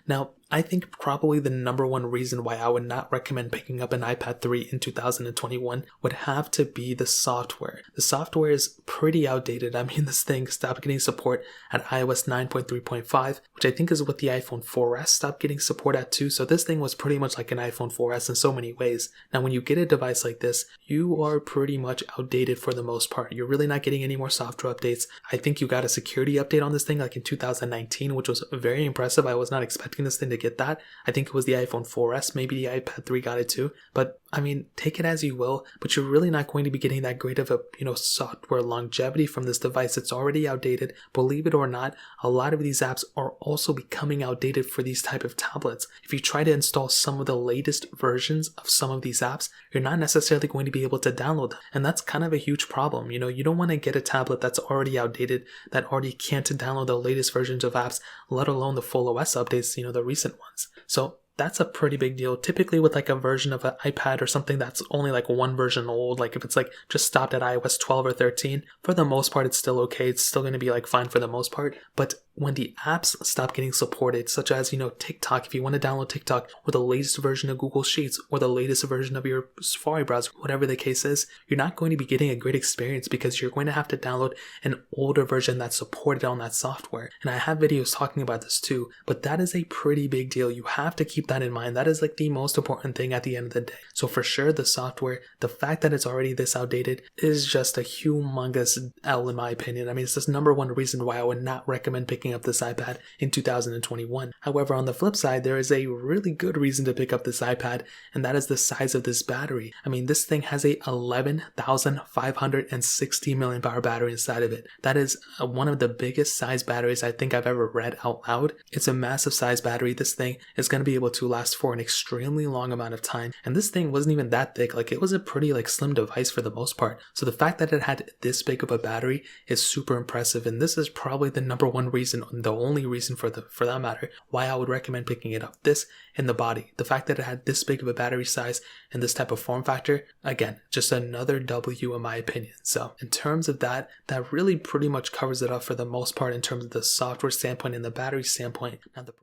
Now, I think probably the number one reason why I would not recommend picking up an iPad 3 in 2021 would have to be the software. The software is pretty outdated. I mean, this thing stopped getting support at iOS 9.3.5, which I think is what the iPhone 4S stopped getting support at too. So this thing was pretty much like an iPhone 4S in so many ways. Now, when you get a device like this, you are pretty much outdated for the most part. You're really not getting any more software updates. I think you got a security update on this thing like in 2019, which was very impressive. I was not expecting this thing to get that. I think it was the iPhone 4S, maybe the iPad 3 got it too. But I mean, take it as you will, but you're really not going to be getting that great of a, software longevity from this device. It's already outdated. Believe it or not, a lot of these apps are also becoming outdated for these type of tablets. If you try to install some of the latest versions of some of these apps, you're not necessarily going to be able to download them. And that's kind of a huge problem. You don't want to get a tablet that's already outdated, that already can't download the latest versions of apps, let alone the full OS updates, the recent ones. So that's a pretty big deal. Typically with like a version of an iPad or something that's only like one version old, like if it's like just stopped at iOS 12 or 13, for the most part, it's still okay. It's still going to be like fine for the most part. But when the apps stop getting supported, such as, TikTok, if you want to download TikTok or the latest version of Google Sheets or the latest version of your Safari browser, whatever the case is, you're not going to be getting a great experience because you're going to have to download an older version that's supported on that software. And I have videos talking about this too, but that is a pretty big deal. You have to keep that in mind. That is like the most important thing at the end of the day. So for sure, the software, the fact that it's already this outdated is just a humongous L in my opinion. I mean, it's the number one reason why I would not recommend picking up this iPad in 2021. However, on the flip side, there is a really good reason to pick up this iPad, and that is the size of this battery. I mean, this thing has a 11,560 milliamp hour battery inside of it. That is one of the biggest size batteries I think I've ever read out loud. It's a massive size battery. This thing is going to be able to last for an extremely long amount of time, and this thing wasn't even that thick. Like, it was a pretty slim device for the most part. So the fact that it had this big of a battery is super impressive, and this is probably the number one reason, the only reason for that matter, why I would recommend picking it up. This and the body, the fact that it had this big of a battery size and this type of form factor, again, just another W in my opinion. So in terms of that really pretty much covers it up for the most part in terms of the software standpoint and the battery standpoint. Now the